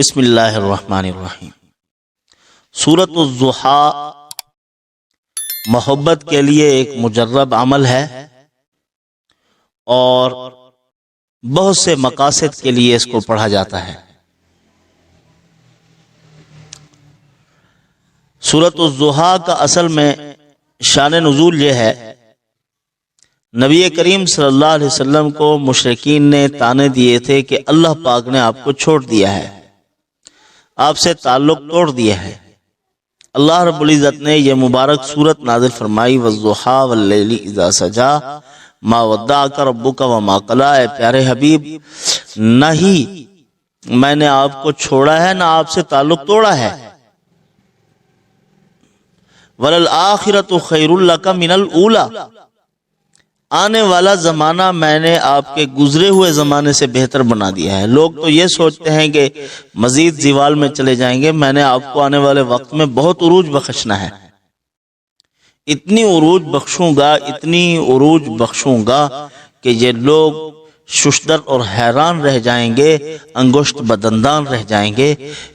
بسم اللہ الرحمن الرحیم۔ سورۃ الضحیٰ محبت کے لیے ایک مجرب عمل ہے اور بہت سے مقاصد کے لیے اس کو پڑھا جاتا ہے۔ سورۃ الضحیٰ کا اصل میں شان نزول یہ ہے، نبی کریم صلی اللہ علیہ وسلم کو مشرکین نے طعنے دیے تھے کہ اللہ پاک نے آپ کو چھوڑ دیا ہے، آپ سے تعلق توڑ دیا ہے۔ اللہ رب العزت نے یہ مبارک سورت نازل فرمائی، والضحیٰ واللیل اذا سجا ما ودعک ربک وما قلی۔ اے پیارے حبیب، نہ ہی میں نے آپ کو چھوڑا ہے، نہ آپ سے تعلق توڑا ہے۔ وللآخرۃ خیر لک من الاولی، آنے والا زمانہ میں نے آپ کے گزرے ہوئے زمانے سے بہتر بنا دیا ہے۔ لوگ تو یہ سوچتے ہیں کہ مزید زوال میں چلے جائیں گے، میں نے آپ کو آنے والے وقت میں بہت عروج بخشنا ہے، اتنی عروج بخشوں گا، اتنی عروج بخشوں گا کہ یہ لوگ ششدر اور حیران رہ جائیں گے، انگشت بدندان رہ جائیں گے،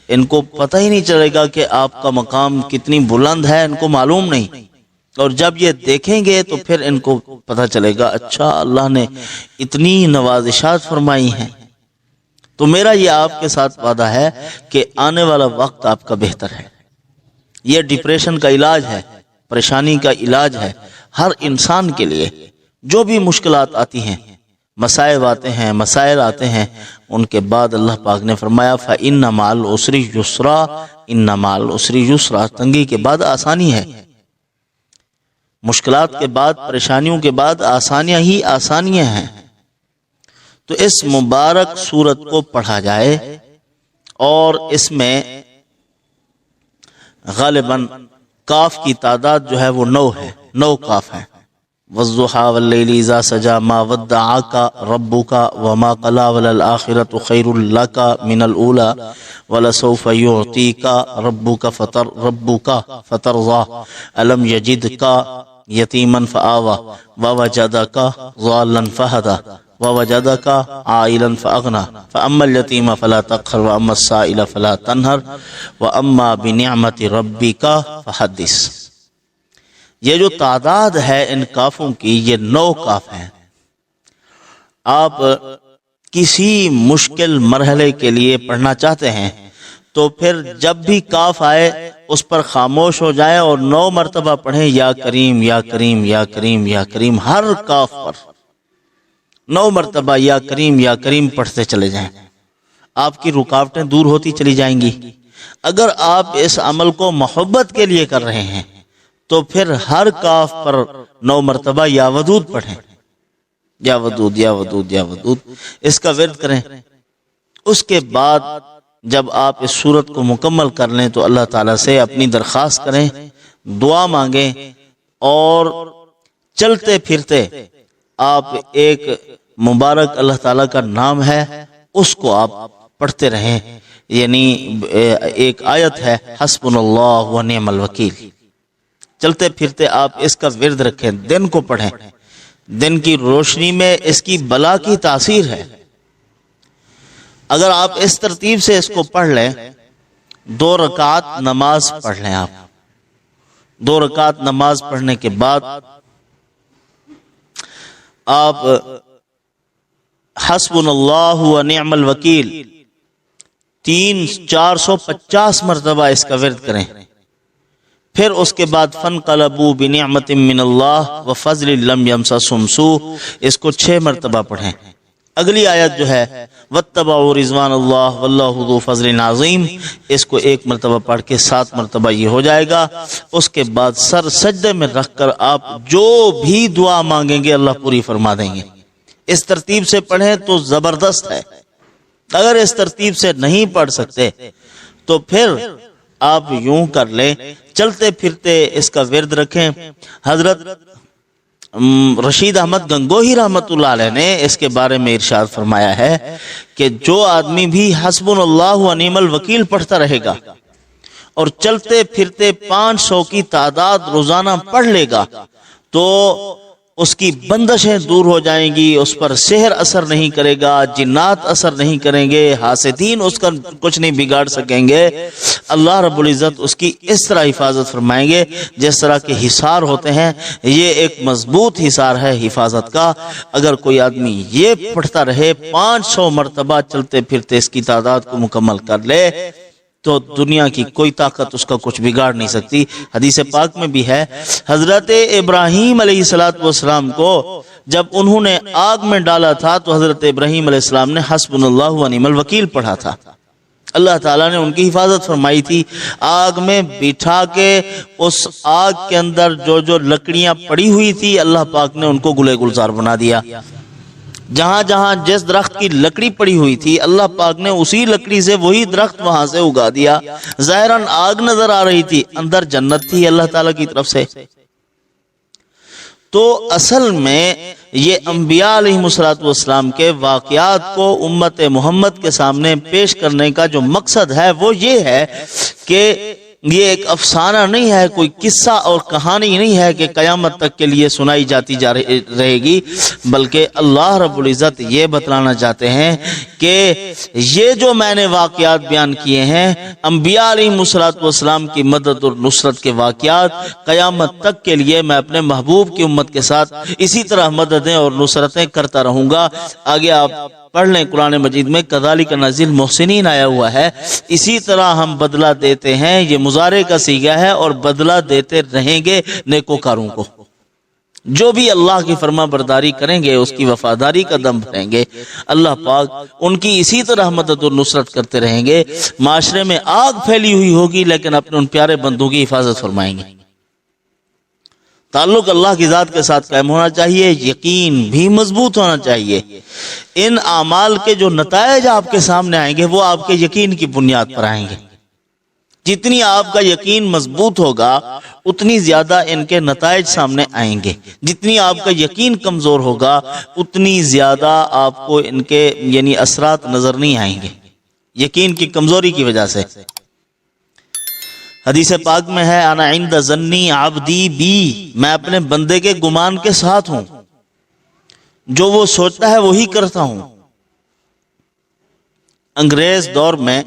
ان کو پتہ ہی نہیں چلے گا کہ آپ کا مقام کتنی بلند ہے، ان کو معلوم نہیں۔ اور جب یہ دیکھیں گے تو پھر ان کو پتہ چلے گا، اچھا اللہ نے اتنی نوازشات فرمائی ہیں۔ تو میرا یہ آپ کے ساتھ وعدہ ہے کہ آنے والا وقت آپ کا بہتر ہے۔ یہ ڈپریشن کا علاج ہے، پریشانی کا علاج ہے ہر انسان کے لیے۔ جو بھی مشکلات آتی ہیں، مصائب آتے ہیں، مسائل آتے ہیں، ان کے بعد اللہ پاک نے فرمایا فَإِنَّ مَعَ الْعُسْرِ يُسْرًا، إِنَّ مَعَ الْعُسْرِ يُسْرًا، تنگی کے بعد آسانی ہے، مشکلات کے بعد، پریشانیوں کے بعد آسانیاں ہی آسانیاں ہیں۔ تو اس مبارک سورت کو پڑھا جائے، اور اس میں غالباً کاف کی تعداد جو ہے وہ 9 ہے، 9 کاف ہے۔ والضحیٰ واللیل اذا سجا ما ودعک ربک وما قلی وللآخرۃ خیر لک من الاولی ولسوف یعطیک ربک فترضی الم یجدک یتیما فآوی ووجدک ضالا فہدی ووجدک عائلا فأغنی فأما الیتیم فلا تقہر واما السائل فلا تنہر واما بنعمت ربک فحدث۔ یہ جو تعداد ہے ان کافوں کی، یہ 9 کاف ہیں۔ آپ کسی مشکل مرحلے کے لیے پڑھنا چاہتے ہیں تو پھر جب بھی کاف آئے اس پر خاموش ہو جائیں اور 9 مرتبہ پڑھیں، یا کریم یا کریم یا کریم یا کریم، ہر کاف پر 9 مرتبہ یا کریم پڑھتے چلے جائیں، آپ کی رکاوٹیں دور ہوتی چلی جائیں گی۔ اگر آپ اس عمل کو محبت کے لیے کر رہے ہیں تو پھر ہر کاف پر 9 مرتبہ یا ودود پڑھیں، یا ودود یا ودود یا ودود، اس کا ورد کریں۔ اس کے بعد جب آپ اس سورت کو مکمل کر لیں تو اللہ تعالیٰ سے اپنی درخواست کریں، دعا مانگیں، اور چلتے پھرتے آپ ایک مبارک اللہ تعالیٰ کا نام ہے اس کو آپ پڑھتے رہیں۔ یعنی ایک آیت ہے حسبنا اللہ و نعم الوکیل، چلتے پھرتے آپ اس کا ورد رکھیں، دن کو پڑھیں، دن کی روشنی میں اس کی بلا کی تاثیر ہے۔ اگر آپ اس ترتیب سے اس کو پڑھ لیں، 2 رکعت نماز پڑھ لیں، آپ 2 رکعت نماز پڑھنے کے بعد آپ حسبنا اللہ و نعم الوکیل 450 مرتبہ اس کا ورد کریں۔ پھر اس کے بعد فانقلبوا بنعمت من اللہ وفضل لم یمسسہم سوء، اس کو 6 مرتبہ پڑھیں۔ اگلی آیت جو ہے واتبعوا رضوان اللہ واللہ ذو فضل عظیم، اس کو 1 مرتبہ پڑھ کے 7 مرتبہ یہ ہو جائے گا۔ اس کے بعد سر سجدے میں رکھ کر آپ جو بھی دعا مانگیں گے اللہ پوری فرما دیں گے۔ اس ترتیب سے پڑھیں تو زبردست ہے۔ اگر اس ترتیب سے نہیں پڑھ سکتے تو پھر آپ یوں کر لیں، چلتے پھرتے اس کا ورد رکھیں۔ حضرت رشید احمد گنگوہی رحمت اللہ علیہ نے اس کے بارے میں ارشاد فرمایا ہے کہ جو آدمی بھی حسبنا اللہ و نعم الوکیل پڑھتا رہے گا اور چلتے پھرتے 500 کی تعداد روزانہ پڑھ لے گا تو اس کی بندشیں دور ہو جائیں گی، اس پر سحر اثر نہیں کرے گا، جنات اثر نہیں کریں گے، حاسدین اس کا کچھ نہیں بگاڑ سکیں گے۔ اللہ رب العزت اس کی اس طرح حفاظت فرمائیں گے جس طرح کے حصار ہوتے ہیں۔ یہ ایک مضبوط حصار ہے حفاظت کا۔ اگر کوئی آدمی یہ پڑھتا رہے، 500 مرتبہ چلتے پھرتے اس کی تعداد کو مکمل کر لے، تو دنیا کی کوئی طاقت اس کا کچھ بگاڑ نہیں سکتی۔ حدیث پاک میں بھی ہے، حضرت ابراہیم علیہ السلام کو جب انہوں نے آگ میں ڈالا تھا تو حضرت ابراہیم علیہ السلام نے حسبنا اللہ و نعم الوکیل پڑھا تھا۔ اللہ تعالیٰ نے ان کی حفاظت فرمائی تھی۔ آگ میں بٹھا کے اس آگ کے اندر جو لکڑیاں پڑی ہوئی تھی، اللہ پاک نے ان کو گلے گلزار بنا دیا۔ جہاں جہاں جس درخت کی لکڑی پڑی ہوئی تھی، اللہ پاک نے اسی لکڑی سے وہی درخت وہاں سے اگا دیا۔ ظاہراً آگ نظر آ رہی تھی، اندر جنت تھی اللہ تعالیٰ کی طرف سے۔ تو اصل میں یہ انبیاء علیہ السلام کے واقعات کو امت محمد کے سامنے پیش کرنے کا جو مقصد ہے وہ یہ ہے کہ یہ ایک افسانہ نہیں ہے، کوئی قصہ اور کہانی نہیں ہے کہ قیامت تک کے لیے سنائی جاتی رہے گی، بلکہ اللہ رب العزت یہ بتلانا چاہتے ہیں کہ یہ جو میں نے واقعات بیان کیے ہیں، انبیاء علیہ السلام کی مدد اور نصرت کے واقعات، قیامت تک کے لیے میں اپنے محبوب کی امت کے ساتھ اسی طرح مددیں اور نصرتیں کرتا رہوں گا۔ آگے آپ پڑھ لیں قرآن مجید میں کذالک نجزی المحسنین آیا ہوا ہے، اسی طرح ہم بدلہ دیتے ہیں۔ یہ مضارع کا صیغہ ہے اور بدلہ دیتے رہیں گے نیکوکاروں کو۔ جو بھی اللہ کی فرما برداری کریں گے، اس کی وفاداری کا دم بھریں گے، اللہ پاک ان کی اسی طرح مدد اور نصرت کرتے رہیں گے۔ معاشرے میں آگ پھیلی ہوئی ہوگی لیکن اپنے ان پیارے بندوں کی حفاظت فرمائیں گے۔ تعلق اللہ کی ذات کے ساتھ قائم ہونا چاہیے، یقین بھی مضبوط ہونا چاہیے۔ ان اعمال کے جو نتائج آپ کے سامنے آئیں گے وہ آپ کے یقین کی بنیاد پر آئیں گے۔ جتنی آپ کا یقین مضبوط ہوگا اتنی زیادہ ان کے نتائج سامنے آئیں گے، جتنی آپ کا یقین کمزور ہوگا اتنی زیادہ آپ کو ان کے یعنی اثرات نظر نہیں آئیں گے، یقین کی کمزوری کی وجہ سے۔ حدیث پاک میں ہے، انا عند ظنی عبدی بی، میں اپنے بندے کے گمان کے ساتھ ہوں، جو وہ سوچتا ہے وہی کرتا ہوں۔ انگریز دور میں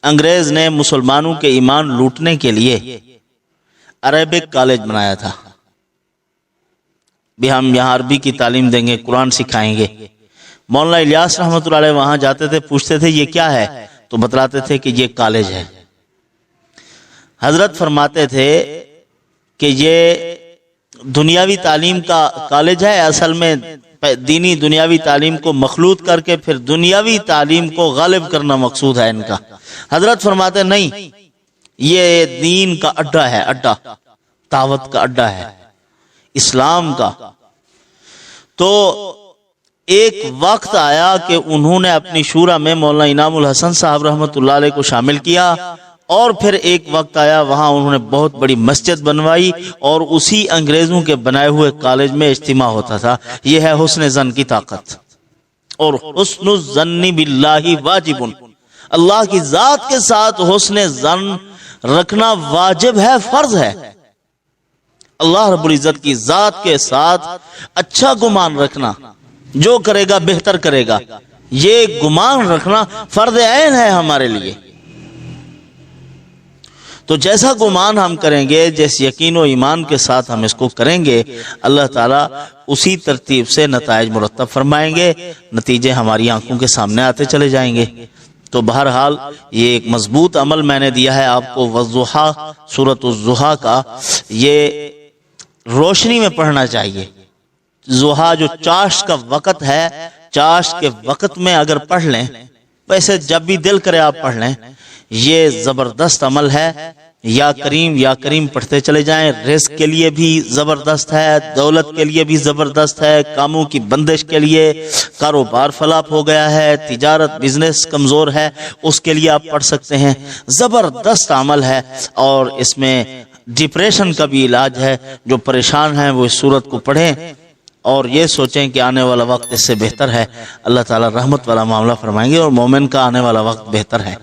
انگریز نے مسلمانوں کے ایمان لوٹنے کے لیے عربک کالج بنایا تھا۔ بھی ہم یہاں عربی کی تعلیم دیں گے، قرآن سکھائیں گے۔ مولانا الیاس رحمۃ اللہ علیہ وہاں جاتے تھے، پوچھتے تھے یہ کیا ہے، تو بتلاتے تھے کہ یہ کالج ہے۔ حضرت فرماتے تھے کہ یہ دنیاوی تعلیم کا کالج ہے، اصل میں دینی دنیاوی تعلیم کو مخلوط کر کے پھر دنیاوی تعلیم کو غالب کرنا مقصود ہے ان کا۔ حضرت فرماتے نہیں، یہ دین کا اڈا ہے، اڈا دعوت کا اڈا ہے، اسلام کا۔ تو ایک وقت آیا کہ انہوں نے اپنی شورا میں مولانا انعام الحسن صاحب رحمۃ اللہ علیہ کو شامل کیا، اور پھر ایک وقت آیا وہاں انہوں نے بہت بڑی مسجد بنوائی اور اسی انگریزوں کے بنائے ہوئے کالج میں اجتماع ہوتا تھا۔ یہ ہے حسن ظن کی طاقت، اور حسن الظن باللہ واجب، اللہ کی ذات کے ساتھ حسن ظن رکھنا واجب ہے، فرض ہے۔ اللہ رب العزت کی ذات کے ساتھ اچھا گمان رکھنا، جو کرے گا بہتر کرے گا، یہ گمان رکھنا فرض عین ہے ہمارے لیے۔ تو جیسا گمان ہم کریں گے، جس یقین و ایمان کے ساتھ ہم اس کو کریں گے، اللہ تعالیٰ اسی ترتیب سے نتائج مرتب فرمائیں گے، نتیجے ہماری آنکھوں کے سامنے آتے چلے جائیں گے۔ تو بہرحال یہ ایک مضبوط عمل میں نے دیا ہے آپ کو، والضحیٰ، سورۃ الضحیٰ کا، یہ روشنی میں پڑھنا چاہیے۔ ضحیٰ جو چاشت کا وقت ہے، چاشت کے وقت میں اگر پڑھ لیں، ویسے جب بھی دل کرے آپ پڑھ لیں، یہ زبردست عمل ہے۔ یا کریم پڑھتے چلے جائیں، رزق کے لیے بھی زبردست ہے، دولت کے لیے بھی زبردست ہے، کاموں کی بندش کے لیے، کاروبار فلاپ ہو گیا ہے، تجارت بزنس کمزور ہے، اس کے لیے آپ پڑھ سکتے ہیں، زبردست عمل ہے۔ اور اس میں ڈپریشن کا بھی علاج ہے، جو پریشان ہیں وہ اس سورت کو پڑھیں اور یہ سوچیں کہ آنے والا وقت اس سے بہتر ہے، اللہ تعالیٰ رحمت والا معاملہ فرمائیں گے اور مومن کا آنے والا وقت بہتر ہے۔